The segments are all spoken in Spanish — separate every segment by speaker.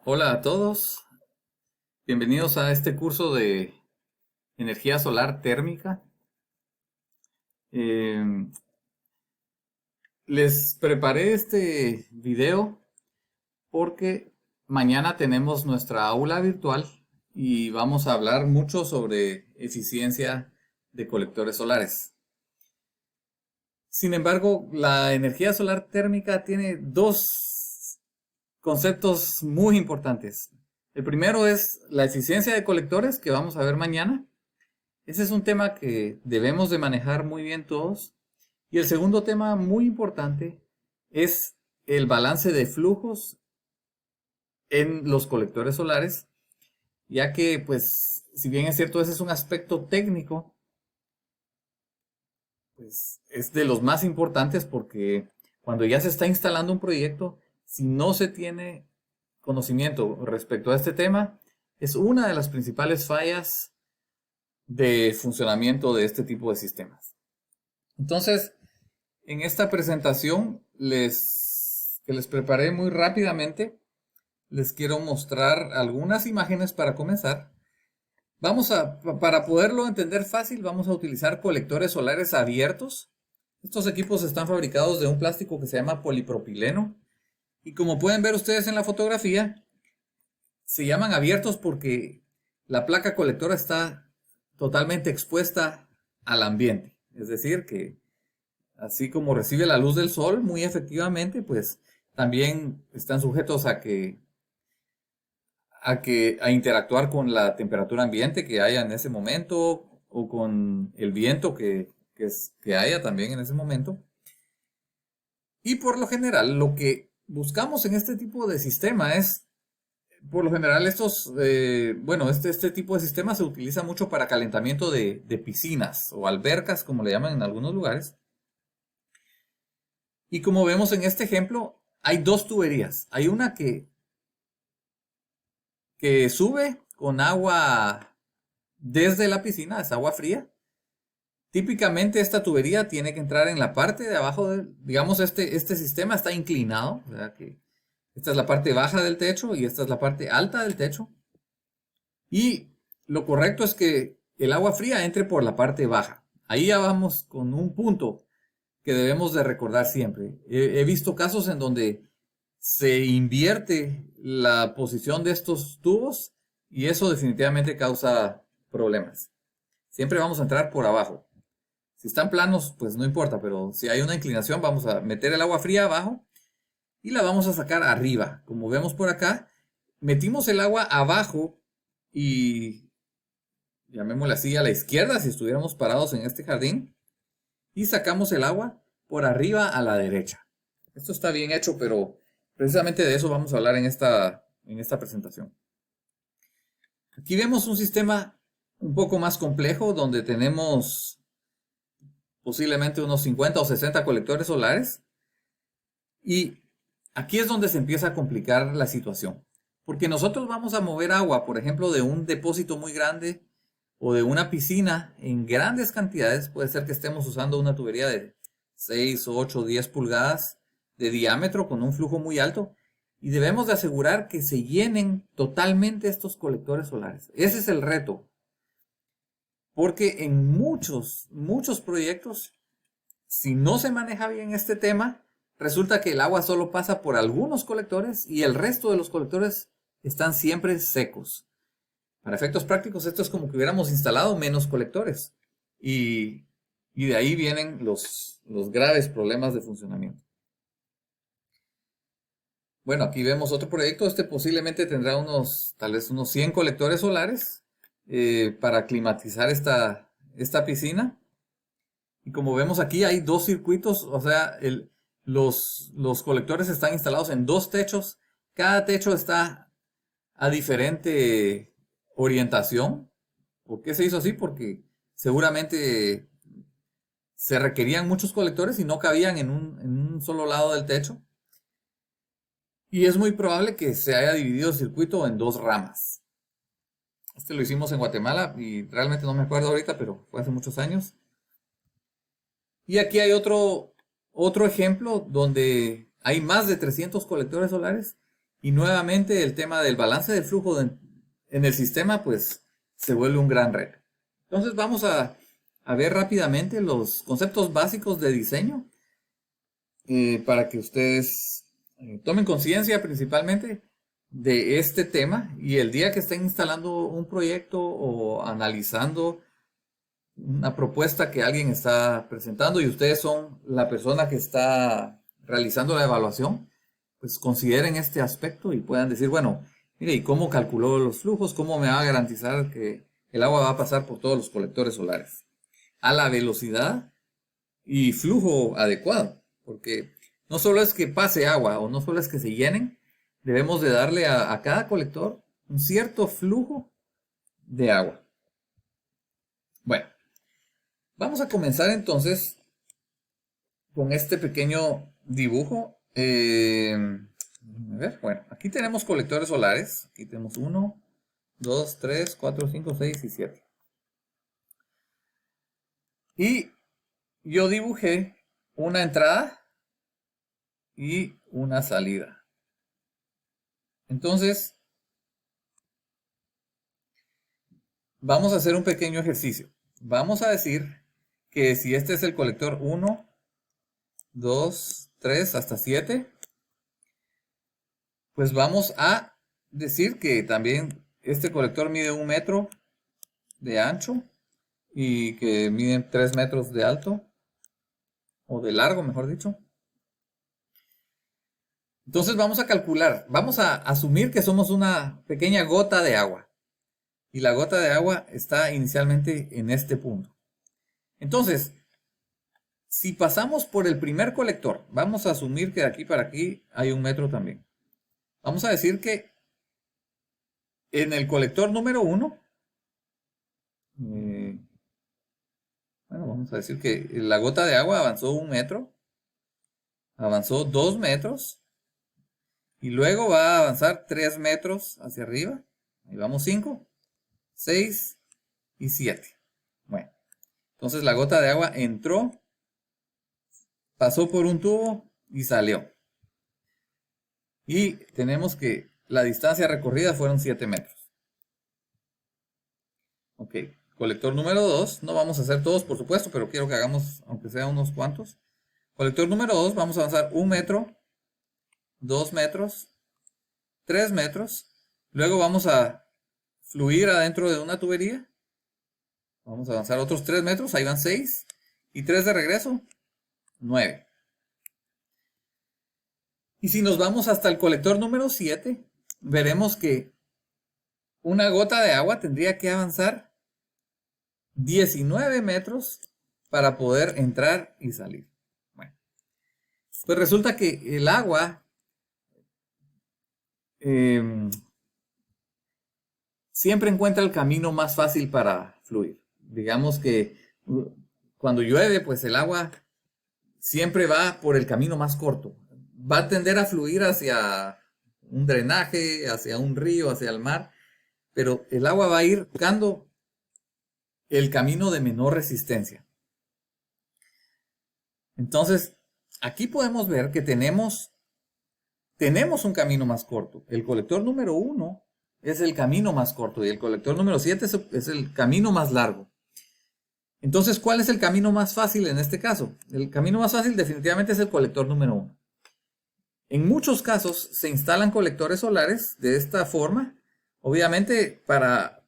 Speaker 1: Hola a todos, bienvenidos a este curso de energía solar térmica. Eh, Les preparé este video porque mañana tenemos nuestra aula virtual y vamos a hablar mucho sobre eficiencia de colectores solares. Sin embargo, la energía solar térmica tiene dos conceptos muy importantes. El primero es la eficiencia de colectores que vamos a ver mañana. Ese es un tema que debemos de manejar muy bien todos. Y el segundo tema muy importante es el balance de flujos en los colectores solares, ya que, pues, si bien es cierto, ese es un aspecto técnico, pues es de los más importantes porque cuando ya se está instalando un proyecto, si no se tiene conocimiento respecto a este tema, es una de las principales fallas de funcionamiento de este tipo de sistemas. Entonces, en esta presentación que les preparé muy rápidamente, les quiero mostrar algunas imágenes para comenzar. Para poderlo entender fácil, vamos a utilizar colectores solares abiertos. Estos equipos están fabricados de un plástico que se llama polipropileno. Y como pueden ver ustedes en la fotografía, se llaman abiertos porque la placa colectora está totalmente expuesta al ambiente. Es decir, que así como recibe la luz del sol muy efectivamente, pues también están sujetos a interactuar con la temperatura ambiente que haya en ese momento o con el viento que haya también en ese momento. Y por lo general, lo que buscamos en este tipo de sistema es, por lo general, este tipo de sistema se utiliza mucho para calentamiento de piscinas o albercas, como le llaman en algunos lugares. Y como vemos en este ejemplo, hay dos tuberías. Hay una que sube con agua desde la piscina, es agua fría. Típicamente esta tubería tiene que entrar en la parte de abajo, digamos, este sistema está inclinado, o sea que esta es la parte baja del techo y esta es la parte alta del techo. Y lo correcto es que el agua fría entre por la parte baja. Ahí ya vamos con un punto que debemos de recordar siempre. He visto casos en donde se invierte la posición de estos tubos y eso definitivamente causa problemas. Siempre vamos a entrar por abajo. Si están planos, pues no importa, pero si hay una inclinación, vamos a meter el agua fría abajo y la vamos a sacar arriba. Como vemos por acá, metimos el agua abajo y llamémosle así a la izquierda si estuviéramos parados en este jardín y sacamos el agua por arriba a la derecha. Esto está bien hecho, pero precisamente de eso vamos a hablar en esta presentación. Aquí vemos un sistema un poco más complejo donde tenemos posiblemente unos 50 o 60 colectores solares y aquí es donde se empieza a complicar la situación. Porque nosotros vamos a mover agua, por ejemplo, de un depósito muy grande o de una piscina en grandes cantidades. Puede ser que estemos usando una tubería de 6, 8, 10 pulgadas de diámetro con un flujo muy alto. Y debemos de asegurar que se llenen totalmente estos colectores solares. Ese es el reto. Porque en muchos proyectos, si no se maneja bien este tema, resulta que el agua solo pasa por algunos colectores y el resto de los colectores están siempre secos. Para efectos prácticos, esto es como que hubiéramos instalado menos colectores. Y, y de ahí vienen los graves problemas de funcionamiento. Bueno, aquí vemos otro proyecto. Este posiblemente tendrá tal vez unos 100 colectores solares para climatizar esta piscina. Y como vemos aquí hay dos circuitos, o sea, los colectores están instalados en dos techos. Cada techo está a diferente orientación. ¿Por qué se hizo así? Porque seguramente se requerían muchos colectores y no cabían en un solo lado del techo. Y es muy probable que se haya dividido el circuito en dos ramas. Este lo hicimos en Guatemala y realmente no me acuerdo ahorita, pero fue hace muchos años. Y aquí hay otro ejemplo donde hay más de 300 colectores solares Y nuevamente el tema del balance del flujo en el sistema pues se vuelve un gran reto. Entonces vamos a ver rápidamente los conceptos básicos de diseño para que ustedes tomen conciencia principalmente de este tema, y el día que estén instalando un proyecto o analizando una propuesta que alguien está presentando y ustedes son la persona que está realizando la evaluación, pues consideren este aspecto y puedan decir, bueno, mire, ¿y cómo calculó los flujos? ¿Cómo me va a garantizar que el agua va a pasar por todos los colectores solares a la velocidad y flujo adecuado? Porque no solo es que pase agua o no solo es que se llenen, debemos de darle a cada colector un cierto flujo de agua. Bueno, vamos a comenzar entonces con este pequeño dibujo. A ver, bueno, aquí tenemos colectores solares. Aquí tenemos 1, 2, 3, 4, 5, 6 y 7. Y yo dibujé una entrada y una salida. Entonces, vamos a hacer un pequeño ejercicio. Vamos a decir que si este es el colector 1, 2, 3 hasta 7, pues vamos a decir que también este colector mide 1 metro de ancho y que mide 3 metros de alto, o de largo, mejor dicho. Entonces vamos a calcular, vamos a asumir que somos una pequeña gota de agua. Y la gota de agua está inicialmente en este punto. Entonces, si pasamos por el primer colector, vamos a asumir que de aquí para aquí hay 1 metro también. Vamos a decir que en el colector número 1, bueno, vamos a decir que la gota de agua avanzó 1 metro, avanzó 2 metros, y luego va a avanzar 3 metros hacia arriba. Ahí vamos 5, 6 y 7. Bueno, entonces la gota de agua entró, pasó por un tubo y salió. Y tenemos que la distancia recorrida fueron 7 metros. Ok, colector número 2, no vamos a hacer todos por supuesto, pero quiero que hagamos aunque sea unos cuantos. Colector número 2, vamos a avanzar 1 metro, 2 metros, 3 metros. Luego vamos a fluir adentro de una tubería. Vamos a avanzar otros 3 metros, ahí van 6. Y 3 de regreso, 9. Y si nos vamos hasta el colector número 7, veremos que una gota de agua tendría que avanzar 19 metros para poder entrar y salir. Bueno, pues resulta que el agua siempre encuentra el camino más fácil para fluir. Digamos que cuando llueve, pues el agua siempre va por el camino más corto. Va a tender a fluir hacia un drenaje, hacia un río, hacia el mar, pero el agua va a ir buscando el camino de menor resistencia. Entonces, aquí podemos ver que tenemos un camino más corto. El colector número 1 es el camino más corto y el colector número 7 es el camino más largo. Entonces, ¿cuál es el camino más fácil en este caso? El camino más fácil definitivamente es el colector número 1. En muchos casos se instalan colectores solares de esta forma, obviamente para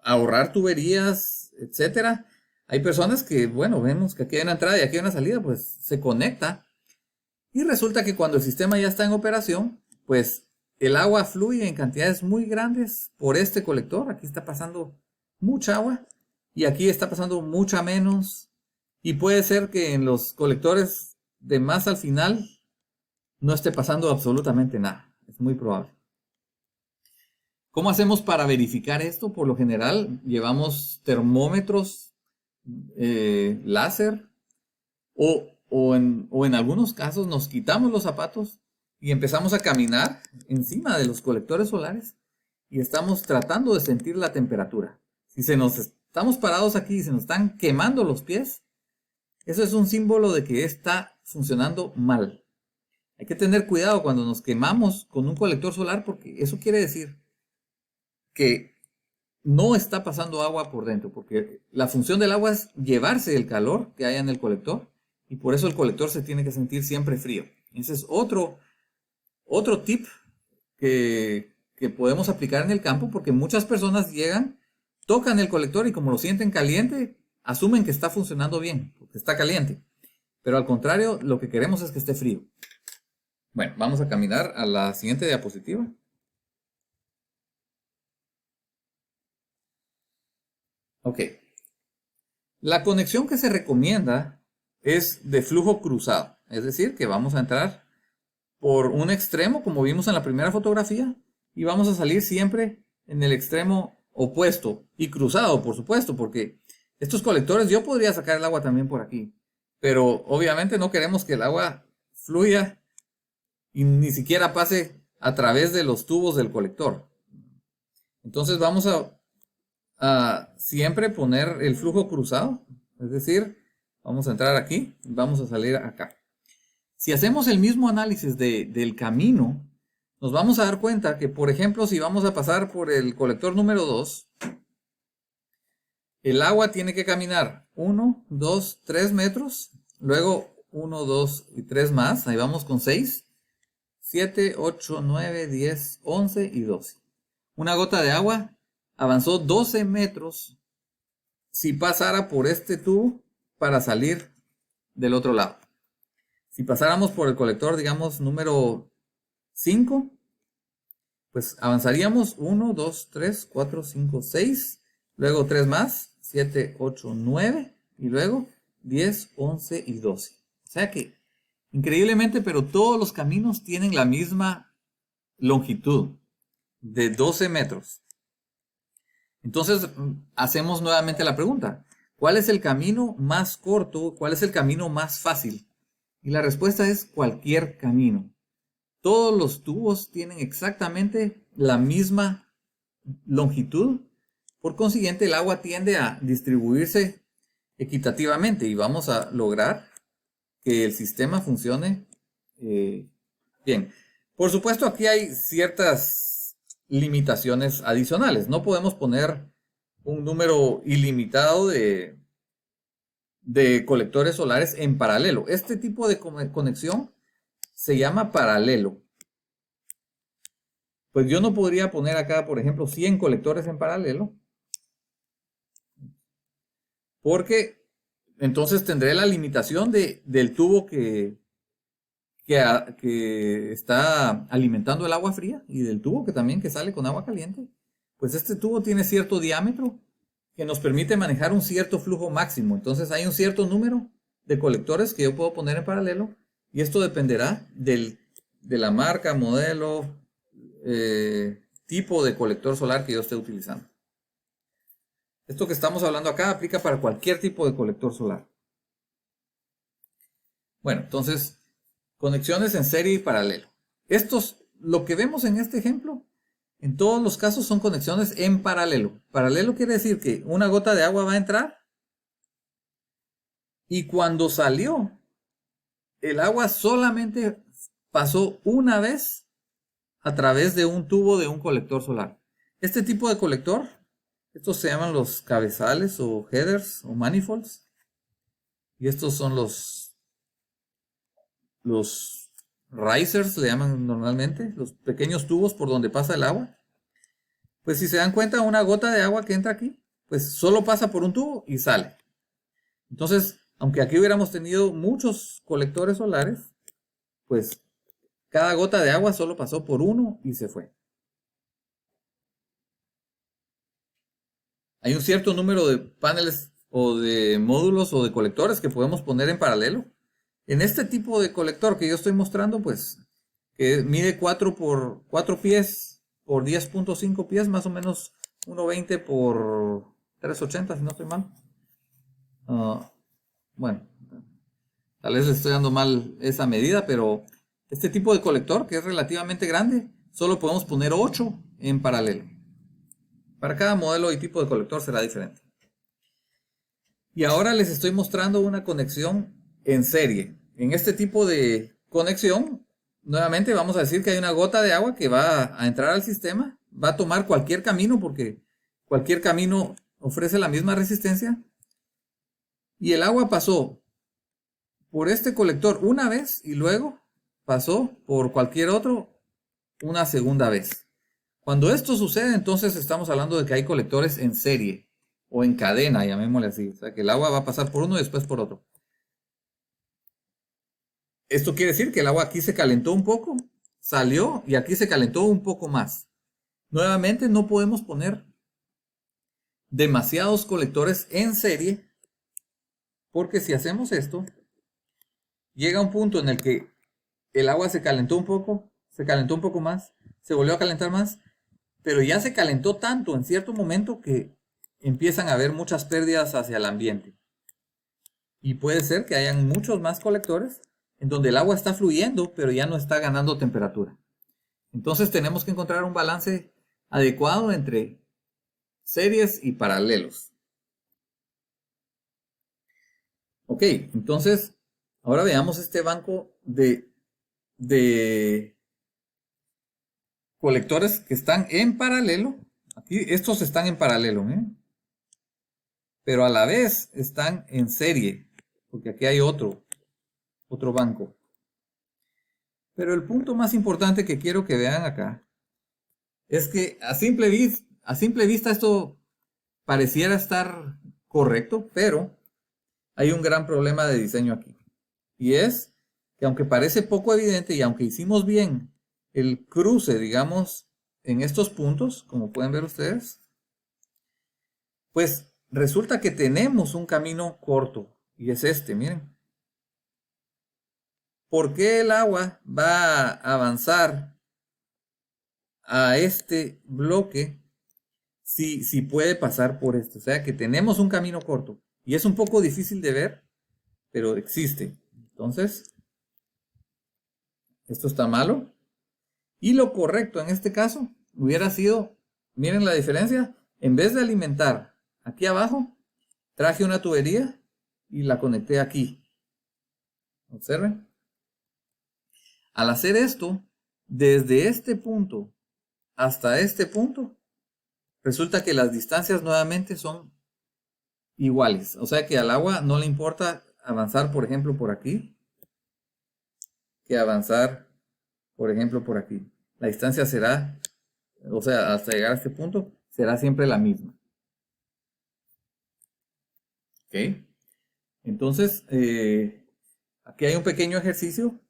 Speaker 1: ahorrar tuberías, etcétera. Hay personas que, bueno, vemos que aquí hay una entrada y aquí hay una salida, pues se conecta. Y resulta que cuando el sistema ya está en operación, pues el agua fluye en cantidades muy grandes por este colector. Aquí está pasando mucha agua y aquí está pasando mucha menos. Y puede ser que en los colectores de más al final no esté pasando absolutamente nada. Es muy probable. ¿Cómo hacemos para verificar esto? Por lo general llevamos termómetros láser o en algunos casos nos quitamos los zapatos y empezamos a caminar encima de los colectores solares y estamos tratando de sentir la temperatura. Si estamos parados aquí y se nos están quemando los pies, eso es un símbolo de que está funcionando mal. Hay que tener cuidado cuando nos quemamos con un colector solar porque eso quiere decir que no está pasando agua por dentro, porque la función del agua es llevarse el calor que haya en el colector y por eso el colector se tiene que sentir siempre frío. Ese es otro tip que podemos aplicar en el campo porque muchas personas llegan, tocan el colector y como lo sienten caliente, asumen que está funcionando bien, porque está caliente. Pero al contrario, lo que queremos es que esté frío. Bueno, vamos a caminar a la siguiente diapositiva. Ok. La conexión que se recomienda es de flujo cruzado. Es decir, que vamos a entrar por un extremo, como vimos en la primera fotografía, y vamos a salir siempre en el extremo opuesto y cruzado, por supuesto, porque estos colectores yo podría sacar el agua también por aquí, pero obviamente no queremos que el agua fluya y ni siquiera pase a través de los tubos del colector. Entonces vamos a siempre poner el flujo cruzado, es decir, vamos a entrar aquí y vamos a salir acá. Si hacemos el mismo análisis del camino, nos vamos a dar cuenta que, por ejemplo, si vamos a pasar por el colector número 2, el agua tiene que caminar 1, 2, 3 metros, luego 1, 2 y 3 más, ahí vamos con 6, 7, 8, 9, 10, 11 y 12. Una gota de agua avanzó 12 metros si pasara por este tubo para salir del otro lado. Si pasáramos por el colector, digamos, número 5, pues avanzaríamos 1, 2, 3, 4, 5, 6, luego 3 más, 7, 8, 9, y luego 10, 11 y 12. O sea que, increíblemente, pero todos los caminos tienen la misma longitud, de 12 metros. Entonces, hacemos nuevamente la pregunta, ¿cuál es el camino más corto? ¿Cuál es el camino más fácil? Y la respuesta es cualquier camino. Todos los tubos tienen exactamente la misma longitud. Por consiguiente, el agua tiende a distribuirse equitativamente y vamos a lograr que el sistema funcione bien. Por supuesto, aquí hay ciertas limitaciones adicionales. No podemos poner un número ilimitado de colectores solares en paralelo. Este tipo de conexión se llama paralelo. Pues yo no podría poner acá, por ejemplo, 100 colectores en paralelo, porque entonces tendré la limitación del tubo que está alimentando el agua fría y del tubo que también que sale con agua caliente. Pues este tubo tiene cierto diámetro que nos permite manejar un cierto flujo máximo. Entonces hay un cierto número de colectores que yo puedo poner en paralelo y esto dependerá de la marca, modelo, tipo de colector solar que yo esté utilizando. Esto que estamos hablando acá aplica para cualquier tipo de colector solar. Bueno, entonces, conexiones en serie y paralelo. Lo que vemos en este ejemplo, en todos los casos son conexiones en paralelo. Paralelo quiere decir que una gota de agua va a entrar y cuando salió, el agua solamente pasó una vez a través de un tubo de un colector solar. Este tipo de colector, estos se llaman los cabezales o headers o manifolds. Y estos son los risers, le llaman normalmente, los pequeños tubos por donde pasa el agua. Pues si se dan cuenta, una gota de agua que entra aquí, pues solo pasa por un tubo y sale. Entonces, aunque aquí hubiéramos tenido muchos colectores solares, pues cada gota de agua solo pasó por uno y se fue. Hay un cierto número de paneles o de módulos o de colectores que podemos poner en paralelo. En este tipo de colector que yo estoy mostrando, pues, que mide 4 por 4 pies por 10.5 pies, más o menos 1.20 por 3.80, si no estoy mal. Bueno, tal vez le estoy dando mal esa medida, pero este tipo de colector, que es relativamente grande, solo podemos poner 8 en paralelo. Para cada modelo y tipo de colector será diferente. Y ahora les estoy mostrando una conexión en serie. En este tipo de conexión, nuevamente vamos a decir que hay una gota de agua que va a entrar al sistema, va a tomar cualquier camino porque cualquier camino ofrece la misma resistencia. Y el agua pasó por este colector una vez y luego pasó por cualquier otro una segunda vez. Cuando esto sucede, entonces estamos hablando de que hay colectores en serie o en cadena, llamémosle así. O sea, que el agua va a pasar por uno y después por otro. Esto quiere decir que el agua aquí se calentó un poco, salió y aquí se calentó un poco más. Nuevamente no podemos poner demasiados colectores en serie porque si hacemos esto, llega un punto en el que el agua se calentó un poco, se calentó un poco más, se volvió a calentar más, pero ya se calentó tanto en cierto momento que empiezan a haber muchas pérdidas hacia el ambiente. Y puede ser que hayan muchos más colectores en donde el agua está fluyendo, pero ya no está ganando temperatura. Entonces tenemos que encontrar un balance adecuado entre series y paralelos. Ok, entonces ahora veamos este banco de colectores que están en paralelo. Aquí estos están en paralelo, ¿eh? Pero a la vez están en serie, porque aquí hay otro banco. Pero el punto más importante que quiero que vean acá es que a simple vista esto pareciera estar correcto, pero hay un gran problema de diseño aquí. Y es que aunque parece poco evidente y aunque hicimos bien el cruce, digamos, en estos puntos, como pueden ver ustedes, pues resulta que tenemos un camino corto y es este, miren. ¿Por qué el agua va a avanzar a este bloque si puede pasar por esto? O sea que tenemos un camino corto y es un poco difícil de ver, pero existe. Entonces, esto está malo. Y lo correcto en este caso hubiera sido, miren la diferencia, en vez de alimentar aquí abajo, traje una tubería y la conecté aquí. Observen. Al hacer esto, desde este punto hasta este punto, resulta que las distancias nuevamente son iguales. O sea que al agua no le importa avanzar, por ejemplo, por aquí, que avanzar, por ejemplo, por aquí. La distancia será, o sea, hasta llegar a este punto, será siempre la misma. ¿Ok? Entonces, aquí hay un pequeño ejercicio.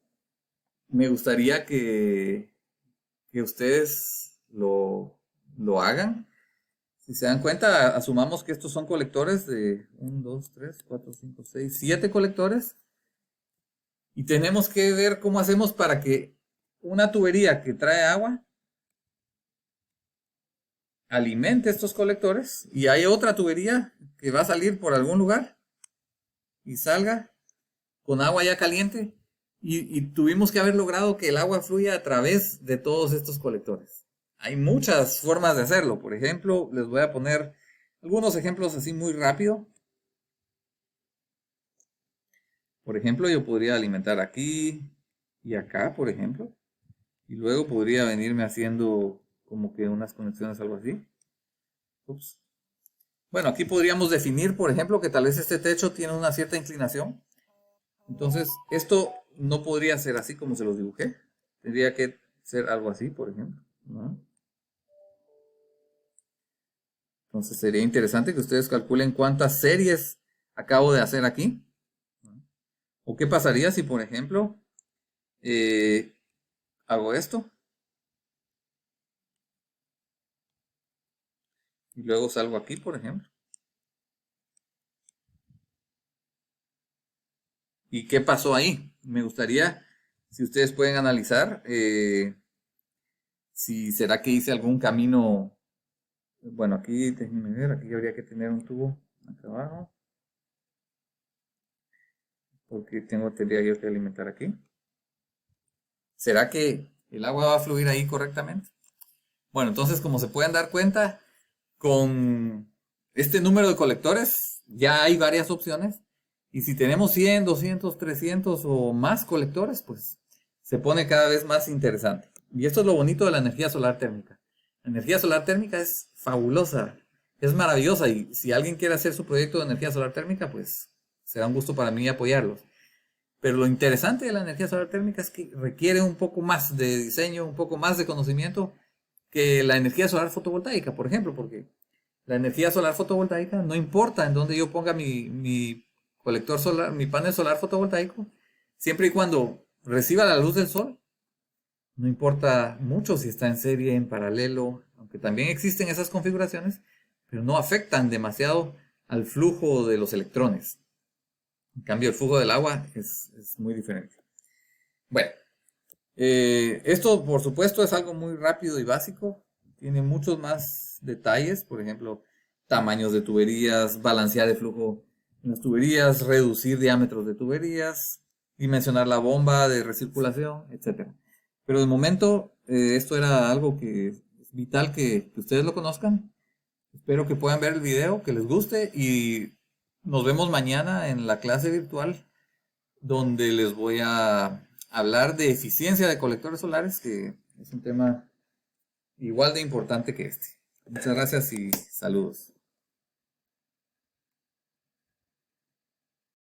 Speaker 1: Me gustaría que ustedes lo hagan. Si se dan cuenta, asumamos que estos son colectores de 1, 2, 3, 4, 5, 6, 7 colectores. Y tenemos que ver cómo hacemos para que una tubería que trae agua alimente estos colectores. Y hay otra tubería que va a salir por algún lugar y salga con agua ya caliente. Y tuvimos que haber logrado que el agua fluya a través de todos estos colectores. Hay muchas formas de hacerlo. Por ejemplo, les voy a poner algunos ejemplos así muy rápido. Por ejemplo, yo podría alimentar aquí y acá, por ejemplo. Y luego podría venirme haciendo como que unas conexiones, algo así. Ups. Bueno, aquí podríamos definir, por ejemplo, que tal vez este techo tiene una cierta inclinación. Entonces, esto no podría ser así como se los dibujé. Tendría que ser algo así, por ejemplo, ¿no? Entonces, sería interesante que ustedes calculen cuántas series acabo de hacer aquí. ¿O qué pasaría si, por ejemplo, hago esto? Y luego salgo aquí, por ejemplo. ¿Y qué pasó ahí? Me gustaría, si ustedes pueden analizar, si será que hice algún camino. Bueno, aquí déjenme ver, aquí habría que tener un tubo acá abajo. Porque tendría yo que alimentar aquí. ¿Será que el agua va a fluir ahí correctamente? Bueno, entonces como se pueden dar cuenta, con este número de colectores ya hay varias opciones. Y si tenemos 100, 200, 300 o más colectores, pues se pone cada vez más interesante. Y esto es lo bonito de la energía solar térmica. La energía solar térmica es fabulosa, es maravillosa, y si alguien quiere hacer su proyecto de energía solar térmica, pues será un gusto para mí apoyarlos. Pero lo interesante de la energía solar térmica es que requiere un poco más de diseño, un poco más de conocimiento que la energía solar fotovoltaica, por ejemplo, porque la energía solar fotovoltaica no importa en dónde yo ponga mi colector solar, mi panel solar fotovoltaico, siempre y cuando reciba la luz del sol, no importa mucho si está en serie, en paralelo, aunque también existen esas configuraciones, pero no afectan demasiado al flujo de los electrones. En cambio, el flujo del agua es muy diferente. Bueno, esto por supuesto es algo muy rápido y básico. Tiene muchos más detalles, por ejemplo, tamaños de tuberías, balancear el flujo en las tuberías, reducir diámetros de tuberías, dimensionar la bomba de recirculación, etc. Pero de momento esto era algo que es vital que ustedes lo conozcan. Espero que puedan ver el video, que les guste, y nos vemos mañana en la clase virtual donde les voy a hablar de eficiencia de colectores solares, que es un tema igual de importante que este. Muchas gracias y saludos.